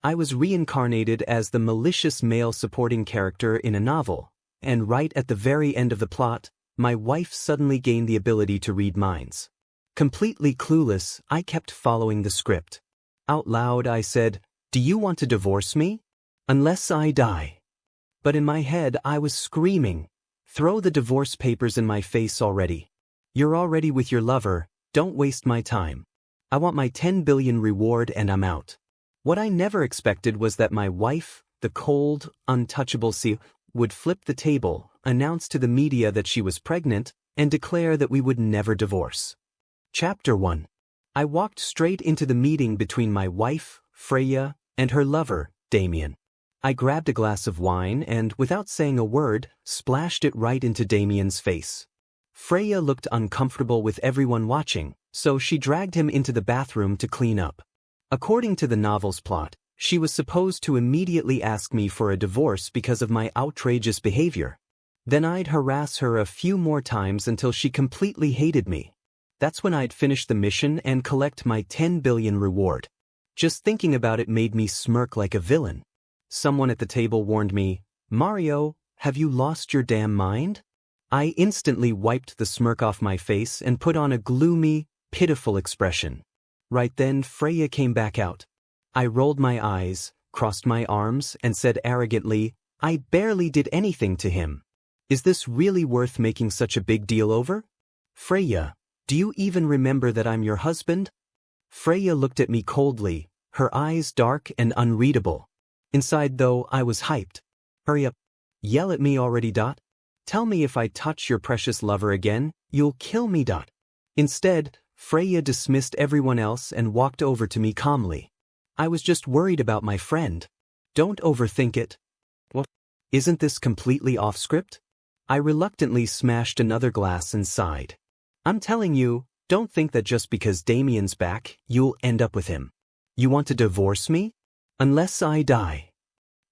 I was reincarnated as the malicious male supporting character in a novel, and right at the very end of the plot, my wife suddenly gained the ability to read minds. Completely clueless, I kept following the script. Out loud I said, "Do you want to divorce me? Unless I die." But in my head I was screaming, "Throw the divorce papers in my face already. You're already with your lover, don't waste my time. I want my 10 billion reward and I'm out." What I never expected was that my wife, the cold, untouchable sea, would flip the table, announce to the media that she was pregnant, and declare that we would never divorce. Chapter 1. I walked straight into the meeting between my wife, Freya, and her lover, Damien. I grabbed a glass of wine and, without saying a word, splashed it right into Damien's face. Freya looked uncomfortable with everyone watching, so she dragged him into the bathroom to clean up. According to the novel's plot, she was supposed to immediately ask me for a divorce because of my outrageous behavior. Then I'd harass her a few more times until she completely hated me. That's when I'd finish the mission and collect my 10 billion reward. Just thinking about it made me smirk like a villain. Someone at the table warned me, "Mario, have you lost your damn mind?" I instantly wiped the smirk off my face and put on a gloomy, pitiful expression. Right then Freya came back out. I rolled my eyes, crossed my arms, and said arrogantly, "I barely did anything to him. Is this really worth making such a big deal over? Freya, do you even remember that I'm your husband?" Freya looked at me coldly, her eyes dark and unreadable. Inside though, I was hyped. "Hurry up. Yell at me already. Tell me if I touch your precious lover again, you'll kill me. Instead, Freya dismissed everyone else and walked over to me calmly. "I was just worried about my friend. Don't overthink it." "What? Isn't this completely off script?" I reluctantly smashed another glass and sighed. "I'm telling you, don't think that just because Damien's back, you'll end up with him. You want to divorce me? Unless I die."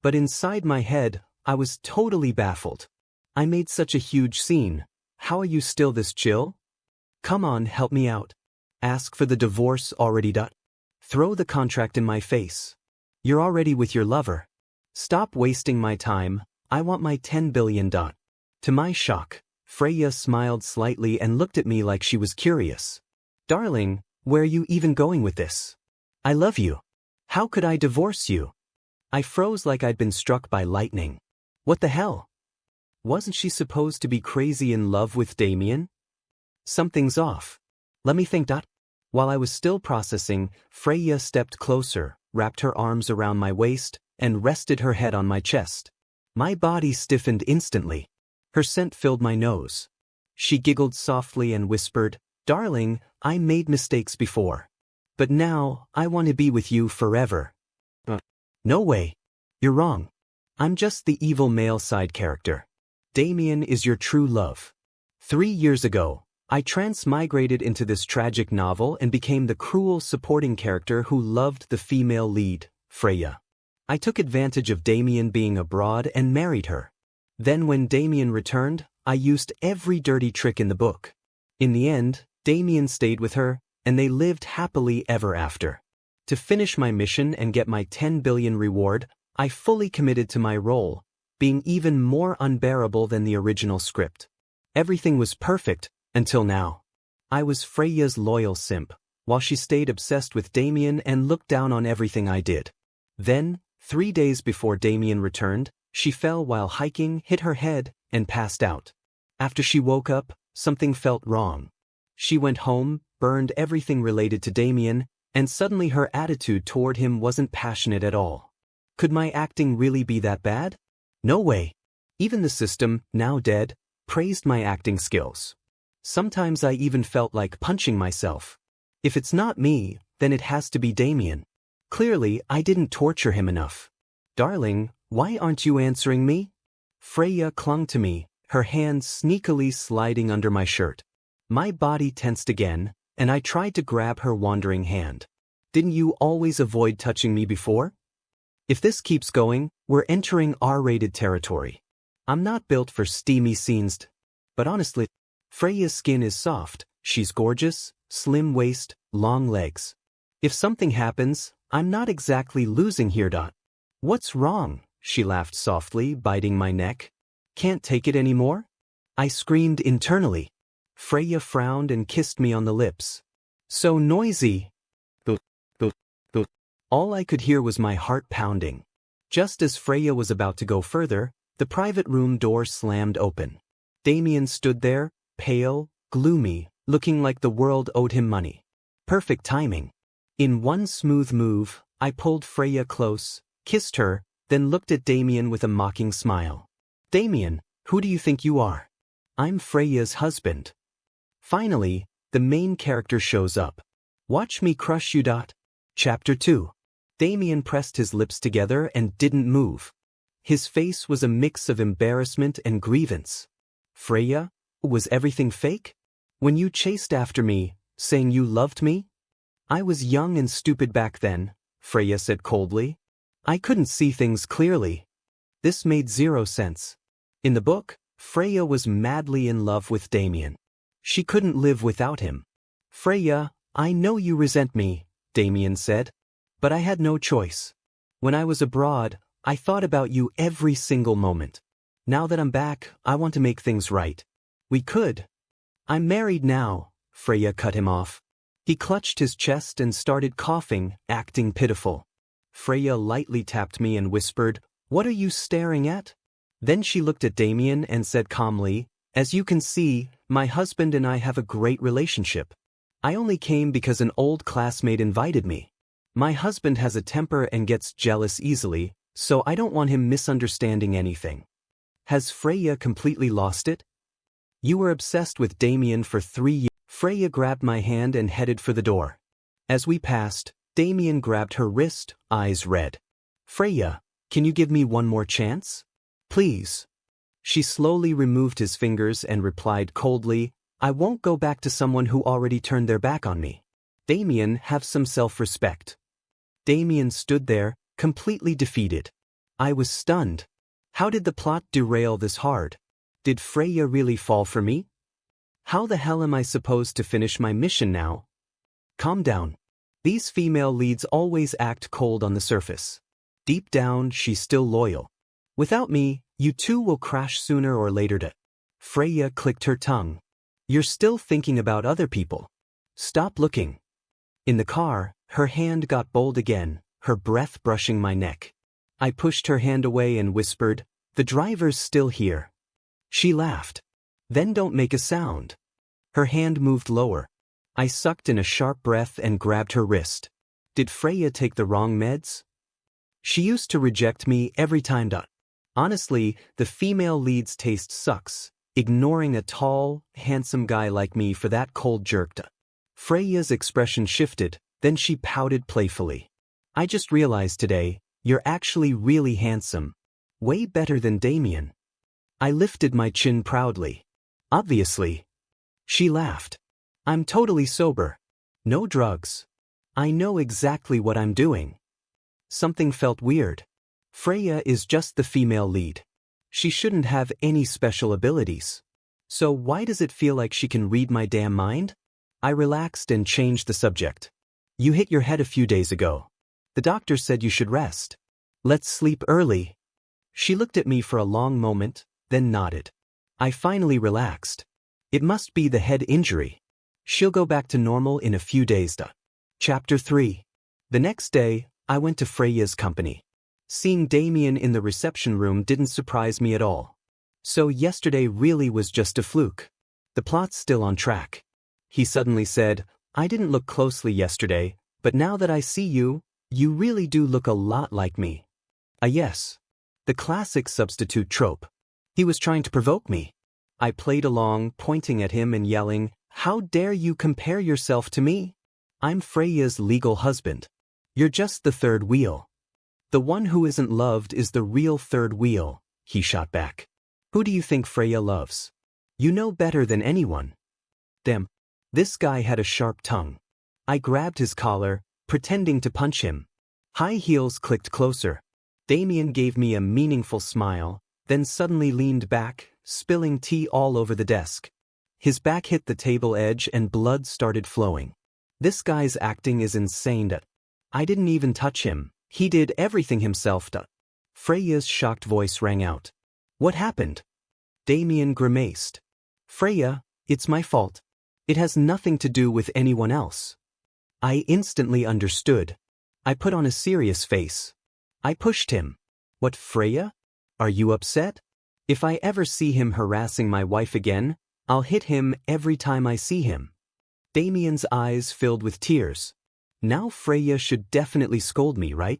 But inside my head, I was totally baffled. I made such a huge scene. How are you still this chill? Come on, help me out. Ask for the divorce already. Throw the contract in my face. You're already with your lover. Stop wasting my time, I want my 10 billion. To my shock, Freya smiled slightly and looked at me like she was curious. "Darling, where are you even going with this? I love you. How could I divorce you?" I froze like I'd been struck by lightning. What the hell? Wasn't she supposed to be crazy in love with Damien? Something's off. Let me think. While I was still processing, Freya stepped closer, wrapped her arms around my waist, and rested her head on my chest. My body stiffened instantly. Her scent filled my nose. She giggled softly and whispered, "Darling, I made mistakes before. But now, I want to be with you forever." No way. You're wrong. I'm just the evil male side character. Damien is your true love. 3 years ago, I transmigrated into this tragic novel and became the cruel supporting character who loved the female lead, Freya. I took advantage of Damien being abroad and married her. Then when Damien returned, I used every dirty trick in the book. In the end, Damien stayed with her, and they lived happily ever after. To finish my mission and get my 10 billion reward, I fully committed to my role, being even more unbearable than the original script. Everything was perfect, until now. I was Freya's loyal simp, while she stayed obsessed with Damien and looked down on everything I did. Then, 3 days before Damien returned, she fell while hiking, hit her head, and passed out. After she woke up, something felt wrong. She went home, burned everything related to Damien, and suddenly her attitude toward him wasn't passionate at all. Could my acting really be that bad? No way. Even the system, now dead, praised my acting skills. Sometimes I even felt like punching myself. If it's not me, then it has to be Damien. Clearly, I didn't torture him enough. "Darling, why aren't you answering me?" Freya clung to me, her hand sneakily sliding under my shirt. My body tensed again, and I tried to grab her wandering hand. "Didn't you always avoid touching me before? If this keeps going, we're entering R-rated territory. I'm not built for steamy scenes. But honestly, Freya's skin is soft, she's gorgeous, slim waist, long legs. If something happens, I'm not exactly losing here. What's wrong? She laughed softly, biting my neck. Can't take it anymore? I screamed internally. Freya frowned and kissed me on the lips. So noisy. Th- th- th- All I could hear was my heart pounding. Just as Freya was about to go further, the private room door slammed open. Damien stood there, pale, gloomy, looking like the world owed him money. Perfect timing. In one smooth move, I pulled Freya close, kissed her, then looked at Damien with a mocking smile. Damien, who do you think you are? I'm Freya's husband. Finally, the main character shows up. Watch me crush you. Chapter 2. Damien pressed his lips together and didn't move. His face was a mix of embarrassment and grievance. Freya, was everything fake? When you chased after me, saying you loved me? I was young and stupid back then, Freya said coldly. I couldn't see things clearly. This made zero sense. In the book, Freya was madly in love with Damien. She couldn't live without him. Freya, I know you resent me, Damien said. But I had no choice. When I was abroad, I thought about you every single moment. Now that I'm back, I want to make things right. We could. I'm married now, Freya cut him off. He clutched his chest and started coughing, acting pitiful. Freya lightly tapped me and whispered, What are you staring at? Then she looked at Damien and said calmly, As you can see, my husband and I have a great relationship. I only came because an old classmate invited me. My husband has a temper and gets jealous easily, so I don't want him misunderstanding anything. Has Freya completely lost it? You were obsessed with Damien for 3 years. Freya grabbed my hand and headed for the door. As we passed, Damien grabbed her wrist, eyes red. Freya, can you give me one more chance? Please. She slowly removed his fingers and replied coldly, I won't go back to someone who already turned their back on me. Damien, have some self-respect. Damien stood there, completely defeated. I was stunned. How did the plot derail this hard? Did Freya really fall for me? How the hell am I supposed to finish my mission now? Calm down. These female leads always act cold on the surface. Deep down, she's still loyal. Without me, you two will crash sooner or later. Freya clicked her tongue. You're still thinking about other people. Stop looking. In the car, her hand got bold again, her breath brushing my neck. I pushed her hand away and whispered, The driver's still here. She laughed. Then don't make a sound. Her hand moved lower. I sucked in a sharp breath and grabbed her wrist. Did Freya take the wrong meds? She used to reject me every time. Honestly, the female lead's taste sucks, ignoring a tall, handsome guy like me for that cold jerk. Freya's expression shifted, then she pouted playfully. I just realized today, you're actually really handsome. Way better than Damien. I lifted my chin proudly. Obviously. She laughed. I'm totally sober. No drugs. I know exactly what I'm doing. Something felt weird. Freya is just the female lead. She shouldn't have any special abilities. So why does it feel like she can read my damn mind? I relaxed and changed the subject. You hit your head a few days ago. The doctor said you should rest. Let's sleep early. She looked at me for a long moment, then nodded. I finally relaxed. It must be the head injury. She'll go back to normal in a few days. Chapter 3. The next day, I went to Freya's company. Seeing Damien in the reception room didn't surprise me at all. So yesterday really was just a fluke. The plot's still on track. He suddenly said, I didn't look closely yesterday, but now that I see you, you really do look a lot like me. Yes. The classic substitute trope. He was trying to provoke me. I played along, pointing at him and yelling, How dare you compare yourself to me? I'm Freya's legal husband. You're just the third wheel. The one who isn't loved is the real third wheel, he shot back. Who do you think Freya loves? You know better than anyone. Damn. This guy had a sharp tongue. I grabbed his collar, pretending to punch him. High heels clicked closer. Damien gave me a meaningful smile, then suddenly leaned back, spilling tea all over the desk. His back hit the table edge and blood started flowing. This guy's acting is insane. I didn't even touch him. He did everything himself. Freya's shocked voice rang out. What happened? Damien grimaced. Freya, it's my fault. It has nothing to do with anyone else. I instantly understood. I put on a serious face. I pushed him. What, Freya? Are you upset? If I ever see him harassing my wife again, I'll hit him every time I see him. Damien's eyes filled with tears. Now Freya should definitely scold me, right?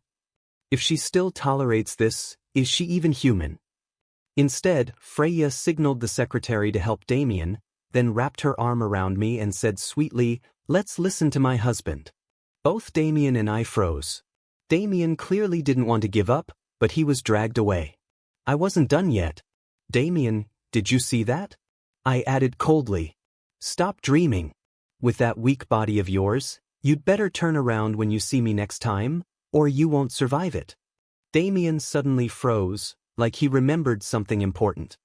If she still tolerates this, is she even human? Instead, Freya signaled the secretary to help Damien, then wrapped her arm around me and said sweetly, "Let's listen to my husband." Both Damien and I froze. Damien clearly didn't want to give up, but he was dragged away. I wasn't done yet. Damien, did you see that? I added coldly. Stop dreaming. With that weak body of yours, you'd better turn around when you see me next time, or you won't survive it. Damien suddenly froze, like he remembered something important.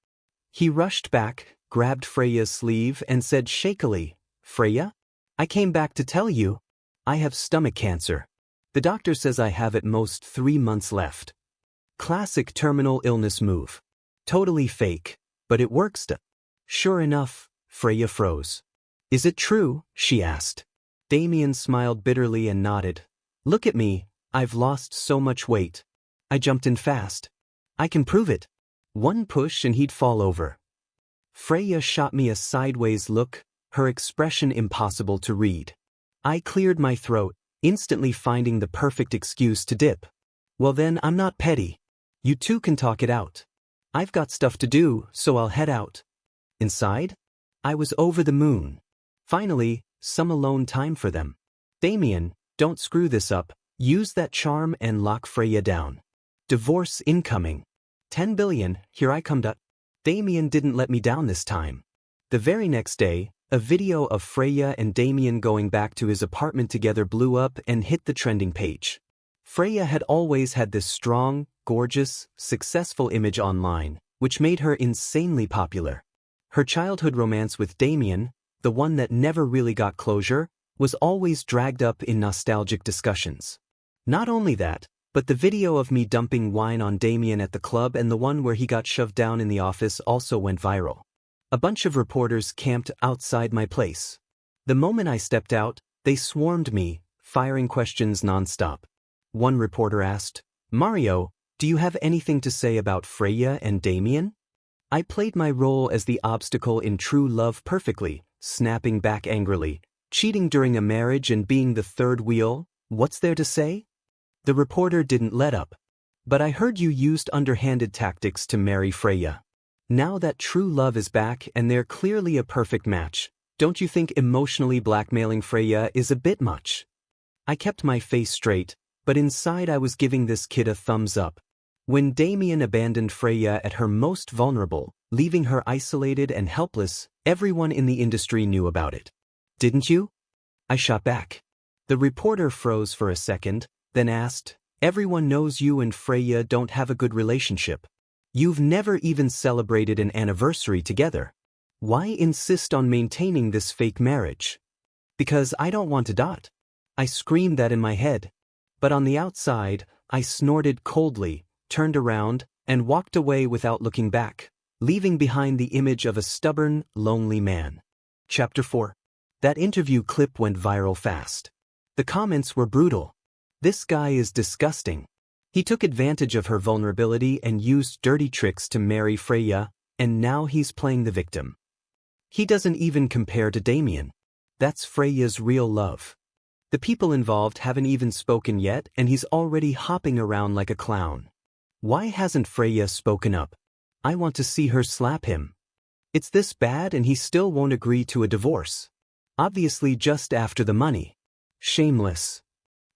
He rushed back, grabbed Freya's sleeve and said shakily, "Freya? I came back to tell you. I have stomach cancer. The doctor says I have at most 3 months left." Classic terminal illness move. Totally fake, but it works. Sure enough, Freya froze. Is it true? She asked. Damien smiled bitterly and nodded. Look at me, I've lost so much weight. I jumped in fast. I can prove it. One push and he'd fall over. Freya shot me a sideways look, her expression impossible to read. I cleared my throat, instantly finding the perfect excuse to dip. Well then, I'm not petty. You two can talk it out. I've got stuff to do, so I'll head out. Inside? I was over the moon. Finally, some alone time for them. Damien, don't screw this up. Use that charm and lock Freya down. Divorce incoming. 10 billion, here I come. Damien didn't let me down this time. The very next day, a video of Freya and Damien going back to his apartment together blew up and hit the trending page. Freya had always had this strong, gorgeous, successful image online, which made her insanely popular. Her childhood romance with Damien, the one that never really got closure, was always dragged up in nostalgic discussions. Not only that, but the video of me dumping wine on Damien at the club and the one where he got shoved down in the office also went viral. A bunch of reporters camped outside my place. The moment I stepped out, they swarmed me, firing questions nonstop. One reporter asked, "Mario, do you have anything to say about Freya and Damien?" I played my role as the obstacle in true love perfectly, snapping back angrily. Cheating during a marriage and being the third wheel, what's there to say? The reporter didn't let up. But I heard you used underhanded tactics to marry Freya. Now that true love is back and they're clearly a perfect match, don't you think emotionally blackmailing Freya is a bit much? I kept my face straight, but inside I was giving this kid a thumbs up. When Damien abandoned Freya at her most vulnerable, leaving her isolated and helpless, everyone in the industry knew about it. Didn't you? I shot back. The reporter froze for a second, then asked, "Everyone knows you and Freya don't have a good relationship. You've never even celebrated an anniversary together. Why insist on maintaining this fake marriage?" "Because I don't want to. I screamed that in my head. But on the outside, I snorted coldly, turned around, and walked away without looking back, leaving behind the image of a stubborn, lonely man. Chapter 4. That interview clip went viral fast. The comments were brutal. This guy is disgusting. He took advantage of her vulnerability and used dirty tricks to marry Freya, and now he's playing the victim. He doesn't even compare to Damien. That's Freya's real love. The people involved haven't even spoken yet, and he's already hopping around like a clown. Why hasn't Freya spoken up? I want to see her slap him. It's this bad and he still won't agree to a divorce. Obviously just after the money. Shameless.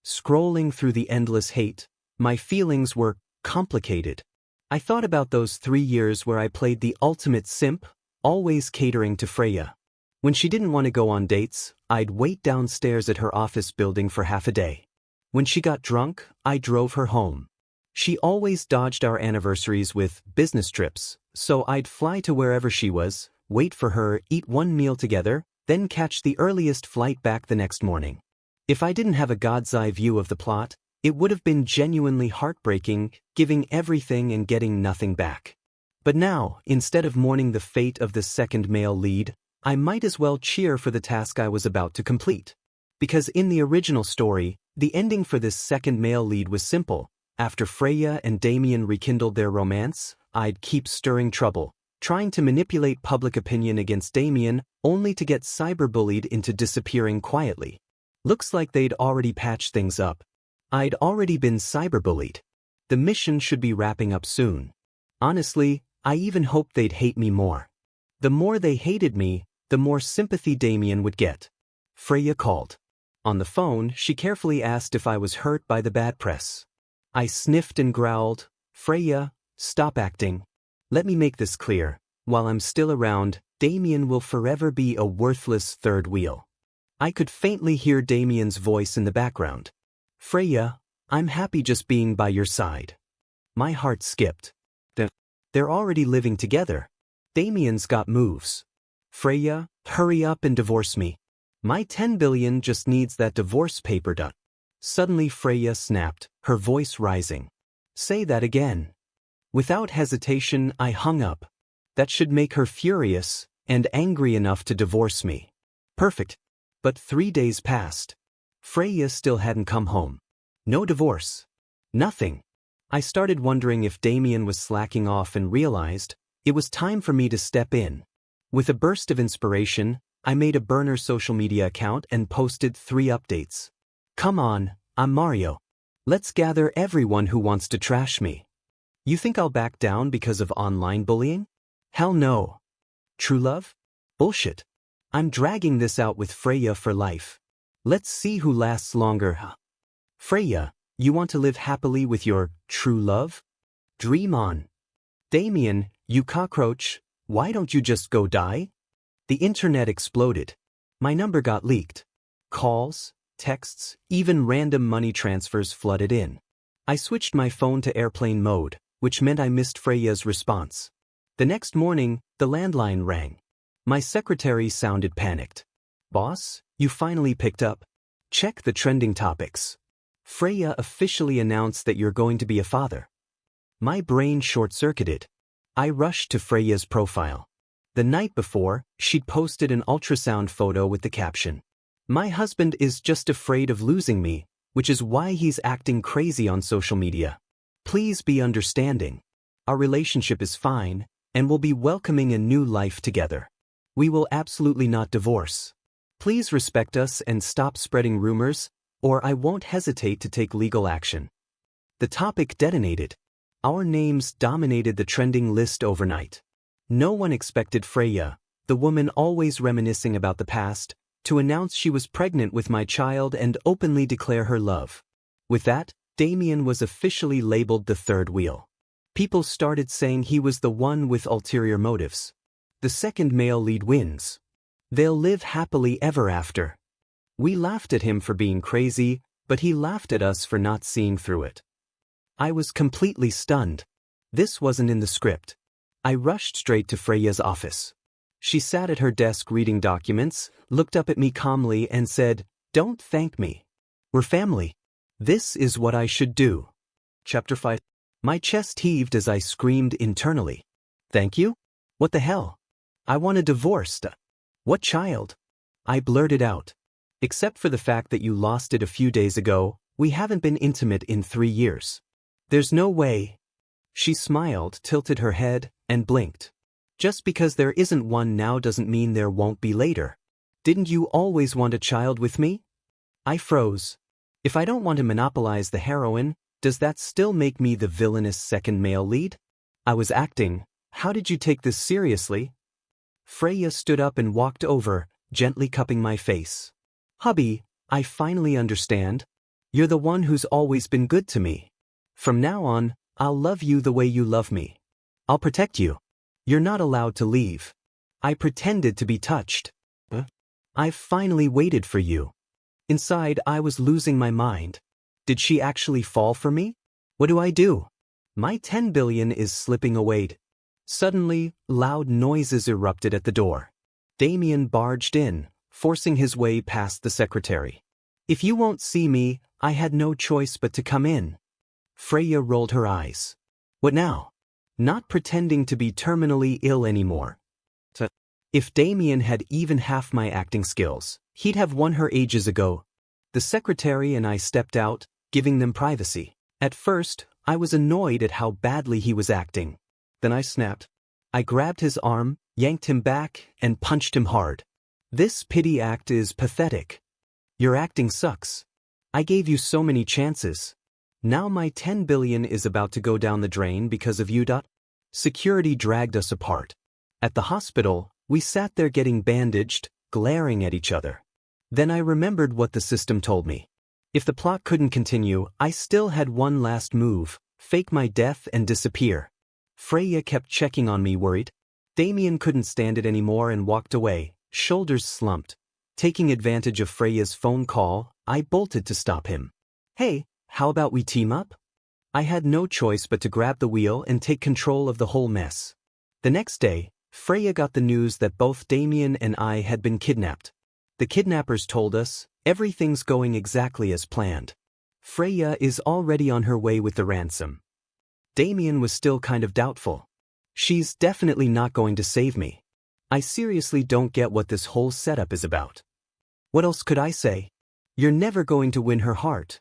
Scrolling through the endless hate, my feelings were complicated. I thought about those 3 years where I played the ultimate simp, always catering to Freya. When she didn't want to go on dates, I'd wait downstairs at her office building for half a day. When she got drunk, I drove her home. She always dodged our anniversaries with business trips, so I'd fly to wherever she was, wait for her, eat one meal together, then catch the earliest flight back the next morning. If I didn't have a god's eye view of the plot, it would have been genuinely heartbreaking, giving everything and getting nothing back. But now, instead of mourning the fate of the second male lead, I might as well cheer for the task I was about to complete. Because in the original story, the ending for this second male lead was simple. After Freya and Damien rekindled their romance, I'd keep stirring trouble, trying to manipulate public opinion against Damien, only to get cyberbullied into disappearing quietly. Looks like they'd already patched things up. I'd already been cyberbullied. The mission should be wrapping up soon. Honestly, I even hoped they'd hate me more. The more they hated me, the more sympathy Damien would get. Freya called. On the phone, she carefully asked if I was hurt by the bad press. I sniffed and growled, "Freya, stop acting. Let me make this clear. While I'm still around, Damien will forever be a worthless third wheel." I could faintly hear Damien's voice in the background. "Freya, I'm happy just being by your side." My heart skipped. They're already living together. Damien's got moves. "Freya, hurry up and divorce me. My 10 billion just needs that divorce paper done." Suddenly Freya snapped, her voice rising. "Say that again." Without hesitation, I hung up. That should make her furious and angry enough to divorce me. Perfect. But 3 days passed. Freya still hadn't come home. No divorce. Nothing. I started wondering if Damien was slacking off and realized it was time for me to step in. With a burst of inspiration, I made a burner social media account and posted 3 updates. "Come on, I'm Mario. Let's gather everyone who wants to trash me. You think I'll back down because of online bullying? Hell no. True love? Bullshit. I'm dragging this out with Freya for life. Let's see who lasts longer." "Freya, you want to live happily with your true love? Dream on. Damien, you cockroach, why don't you just go die?" The internet exploded. My number got leaked. Calls, texts, even random money transfers flooded in. I switched my phone to airplane mode, which meant I missed Freya's response. The next morning, the landline rang. My secretary sounded panicked. "Boss, you finally picked up. Check the trending topics. Freya officially announced that you're going to be a father." My brain short-circuited. I rushed to Freya's profile. The night before, she'd posted an ultrasound photo with the caption, "My husband is just afraid of losing me, which is why he's acting crazy on social media. Please be understanding. Our relationship is fine, and we'll be welcoming a new life together. We will absolutely not divorce. Please respect us and stop spreading rumors, or I won't hesitate to take legal action." The topic detonated. Our names dominated the trending list overnight. No one expected Freya, the woman always reminiscing about the past, to announce she was pregnant with my child and openly declare her love. With that, Damien was officially labeled the third wheel. People started saying he was the one with ulterior motives. The second male lead wins. They'll live happily ever after. We laughed at him for being crazy, but he laughed at us for not seeing through it. I was completely stunned. This wasn't in the script. I rushed straight to Freya's office. She sat at her desk reading documents, looked up at me calmly and said, "Don't thank me. We're family. This is what I should do." Chapter 5. My chest heaved as I screamed internally. "Thank you? What the hell? I want a divorce. What child?" I blurted out. "Except for the fact that you lost it a few days ago, we haven't been intimate in 3 years. There's no way." She smiled, tilted her head, and blinked. "Just because there isn't one now doesn't mean there won't be later. Didn't you always want a child with me?" I froze. If I don't want to monopolize the heroine, does that still make me the villainous second male lead? I was acting. How did you take this seriously? Freya stood up and walked over, gently cupping my face. "Hubby, I finally understand. You're the one who's always been good to me. From now on, I'll love you the way you love me. I'll protect you. You're not allowed to leave." I pretended to be touched. "I've finally waited for you." Inside, I was losing my mind. Did she actually fall for me? What do I do? My 10 billion is slipping away. Suddenly, loud noises erupted at the door. Damien barged in, forcing his way past the secretary. If you won't see me, I had no choice but to come in. Freya rolled her eyes. What now? Not pretending to be terminally ill anymore. If Damien had even half my acting skills, he'd have won her ages ago. The secretary and I stepped out, giving them privacy. At first, I was annoyed at how badly he was acting. Then I snapped. I grabbed his arm, yanked him back, and punched him hard. This pity act is pathetic. Your acting sucks. I gave you so many chances. Now my 10 billion is about to go down the drain because of you. Security dragged us apart. At the hospital, we sat there getting bandaged, glaring at each other. Then I remembered what the system told me. If the plot couldn't continue, I still had one last move: fake my death and disappear. Freya kept checking on me, worried. Damien couldn't stand it anymore and walked away, shoulders slumped. Taking advantage of Freya's phone call, I bolted to stop him. Hey, how about we team up? I had no choice but to grab the wheel and take control of the whole mess. The next day, Freya got the news that both Damien and I had been kidnapped. The kidnappers told us, everything's going exactly as planned. Freya is already on her way with the ransom. Damien was still kind of doubtful. She's definitely not going to save me. I seriously don't get what this whole setup is about. What else could I say? You're never going to win her heart.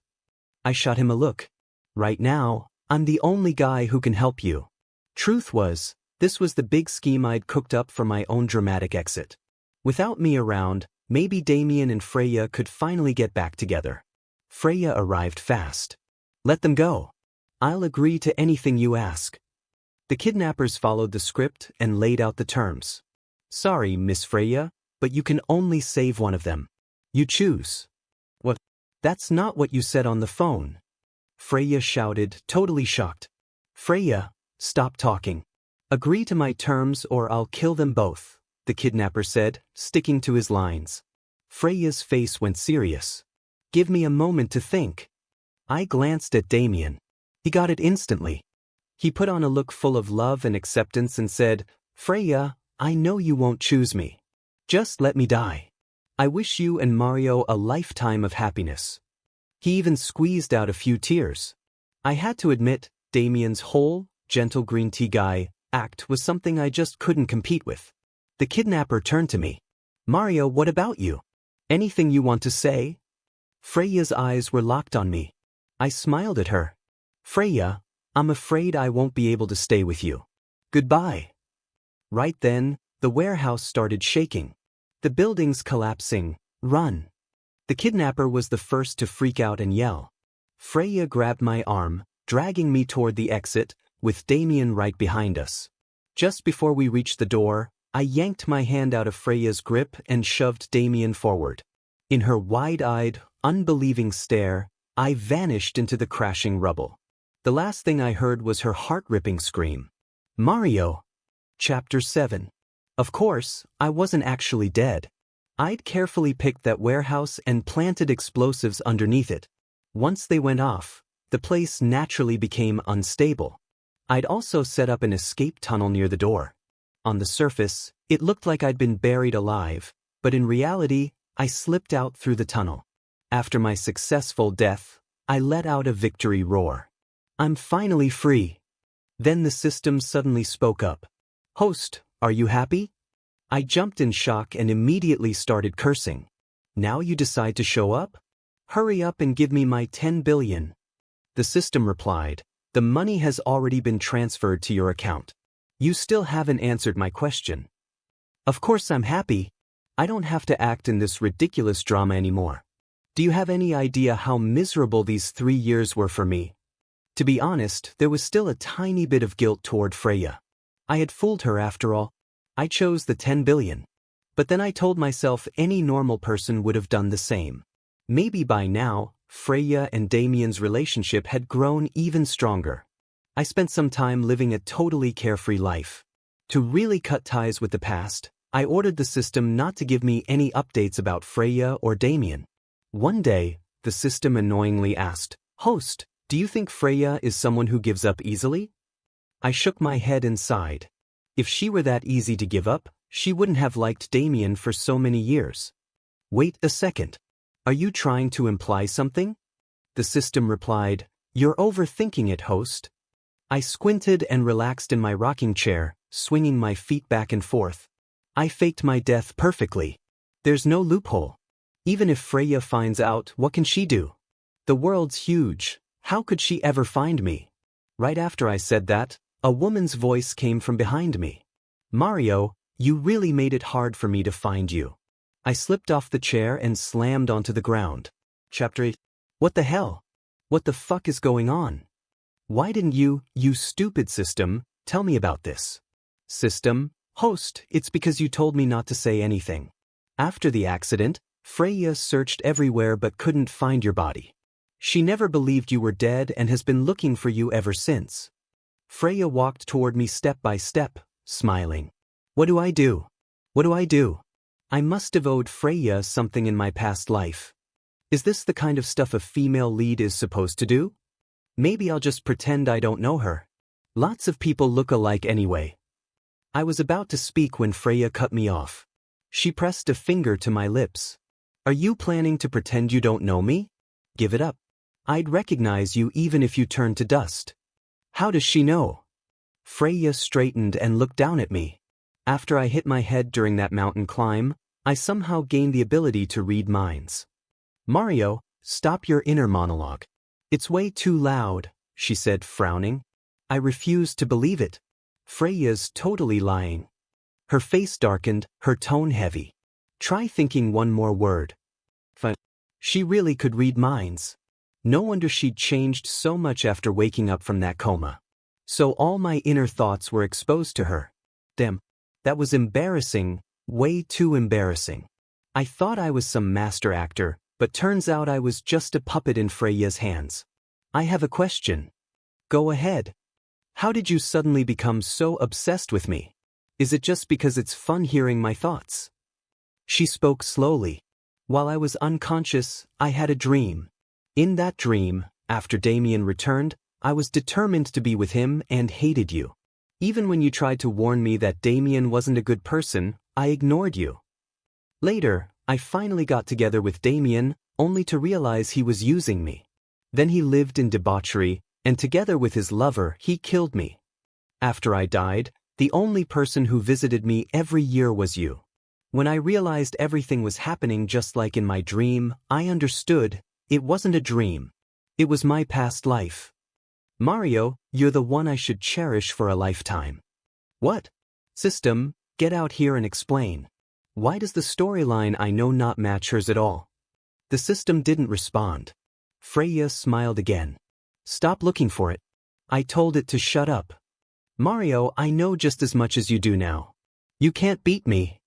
I shot him a look. Right now, I'm the only guy who can help you. Truth was, this was the big scheme I'd cooked up for my own dramatic exit. Without me around, maybe Damien and Freya could finally get back together. Freya arrived fast. Let them go. I'll agree to anything you ask. The kidnappers followed the script and laid out the terms. Sorry, Miss Freya, but you can only save one of them. You choose. What? That's not what you said on the phone. Freya shouted, totally shocked. Freya, stop talking. Agree to my terms or I'll kill them both, the kidnapper said, sticking to his lines. Freya's face went serious. Give me a moment to think. I glanced at Damien. He got it instantly. He put on a look full of love and acceptance and said, Freya, I know you won't choose me. Just let me die. I wish you and Mario a lifetime of happiness. He even squeezed out a few tears. I had to admit, Damien's whole, gentle green tea guy act was something I just couldn't compete with. The kidnapper turned to me. Mario, what about you? Anything you want to say? Freya's eyes were locked on me. I smiled at her. Freya, I'm afraid I won't be able to stay with you. Goodbye. Right then, the warehouse started shaking. The building's collapsing. Run. The kidnapper was the first to freak out and yell. Freya grabbed my arm, dragging me toward the exit, with Damien right behind us. Just before we reached the door, I yanked my hand out of Freya's grip and shoved Damien forward. In her wide-eyed, unbelieving stare, I vanished into the crashing rubble. The last thing I heard was her heart-ripping scream. Mario! Chapter 7. Of course, I wasn't actually dead. I'd carefully picked that warehouse and planted explosives underneath it. Once they went off, the place naturally became unstable. I'd also set up an escape tunnel near the door. On the surface, it looked like I'd been buried alive, but in reality, I slipped out through the tunnel. After my successful death, I let out a victory roar. I'm finally free. Then the system suddenly spoke up. Host, are you happy? I jumped in shock and immediately started cursing. Now you decide to show up? Hurry up and give me my 10 billion. The system replied, the money has already been transferred to your account. You still haven't answered my question. Of course I'm happy. I don't have to act in this ridiculous drama anymore. Do you have any idea how miserable these 3 years were for me? To be honest, there was still a tiny bit of guilt toward Freya. I had fooled her after all. I chose the 10 billion. But then I told myself any normal person would have done the same. Maybe by now, Freya and Damien's relationship had grown even stronger. I spent some time living a totally carefree life. To really cut ties with the past, I ordered the system not to give me any updates about Freya or Damien. One day, the system annoyingly asked, Host, do you think Freya is someone who gives up easily? I shook my head and sighed. If she were that easy to give up, she wouldn't have liked Damien for so many years. Wait a second. Are you trying to imply something? The system replied, You're overthinking it, host. I squinted and relaxed in my rocking chair, swinging my feet back and forth. I faked my death perfectly. There's no loophole. Even if Freya finds out, what can she do? The world's huge. How could she ever find me? Right after I said that, a woman's voice came from behind me. Mario, you really made it hard for me to find you. I slipped off the chair and slammed onto the ground. Chapter 8. What the hell? What the fuck is going on? Why didn't you stupid system, tell me about this? System, host, it's because you told me not to say anything. After the accident, Freya searched everywhere but couldn't find your body. She never believed you were dead and has been looking for you ever since. Freya walked toward me step by step, smiling. What do I do? What do I do? I must have owed Freya something in my past life. Is this the kind of stuff a female lead is supposed to do? Maybe I'll just pretend I don't know her. Lots of people look alike anyway. I was about to speak when Freya cut me off. She pressed a finger to my lips. Are you planning to pretend you don't know me? Give it up. I'd recognize you even if you turned to dust. How does she know? Freya straightened and looked down at me. After I hit my head during that mountain climb, I somehow gained the ability to read minds. Mario, stop your inner monologue. It's way too loud, she said, frowning. I refused to believe it. Freya's totally lying. Her face darkened, her tone heavy. Try thinking one more word. Fine. She really could read minds. No wonder she'd changed so much after waking up from that coma. So all my inner thoughts were exposed to her. Damn, that was embarrassing, way too embarrassing. I thought I was some master actor, but turns out I was just a puppet in Freya's hands. I have a question. Go ahead. How did you suddenly become so obsessed with me? Is it just because it's fun hearing my thoughts? She spoke slowly. While I was unconscious, I had a dream. In that dream, after Damien returned, I was determined to be with him and hated you. Even when you tried to warn me that Damien wasn't a good person, I ignored you. Later, I finally got together with Damien, only to realize he was using me. Then he lived in debauchery, and together with his lover, he killed me. After I died, the only person who visited me every year was you. When I realized everything was happening just like in my dream, I understood. It wasn't a dream. It was my past life. Mario, you're the one I should cherish for a lifetime. What? System, get out here and explain. Why does the storyline I know not match hers at all? The system didn't respond. Freya smiled again. Stop looking for it. I told it to shut up. Mario, I know just as much as you do now. You can't beat me.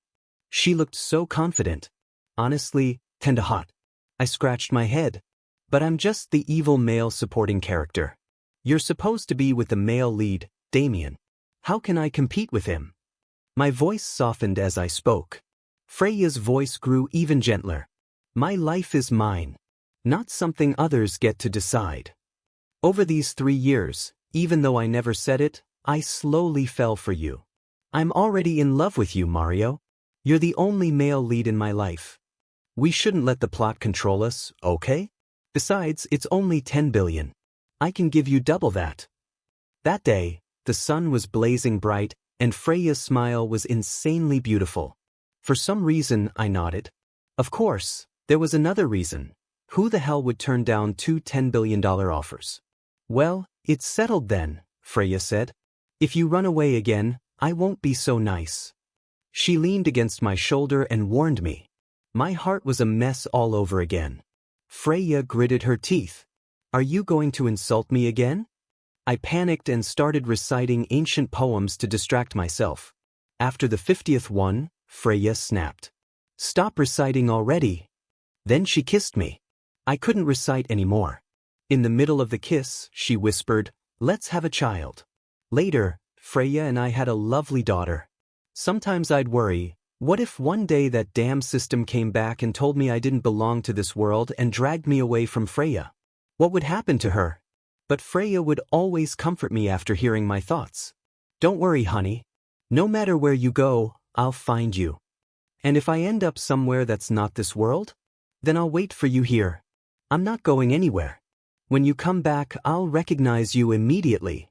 She looked so confident. Honestly, kinda hot. I scratched my head. But I'm just the evil male supporting character. You're supposed to be with the male lead, Damien. How can I compete with him? My voice softened as I spoke. Freya's voice grew even gentler. My life is mine, not something others get to decide. Over these 3 years, even though I never said it, I slowly fell for you. I'm already in love with you, Mario. You're the only male lead in my life. We shouldn't let the plot control us, okay? Besides, it's only 10 billion. I can give you double that. That day, the sun was blazing bright, and Freya's smile was insanely beautiful. For some reason, I nodded. Of course, there was another reason. Who the hell would turn down 2 $10 billion offers? Well, it's settled then, Freya said. If you run away again, I won't be so nice. She leaned against my shoulder and warned me. My heart was a mess all over again. Freya gritted her teeth. Are you going to insult me again? I panicked and started reciting ancient poems to distract myself. After the 50th one, Freya snapped. Stop reciting already. Then she kissed me. I couldn't recite anymore. In the middle of the kiss, she whispered, Let's have a child. Later, Freya and I had a lovely daughter. Sometimes I'd worry, what if one day that damn system came back and told me I didn't belong to this world and dragged me away from Freya? What would happen to her? But Freya would always comfort me after hearing my thoughts. Don't worry, honey. No matter where you go, I'll find you. And if I end up somewhere that's not this world? Then I'll wait for you here. I'm not going anywhere. When you come back, I'll recognize you immediately.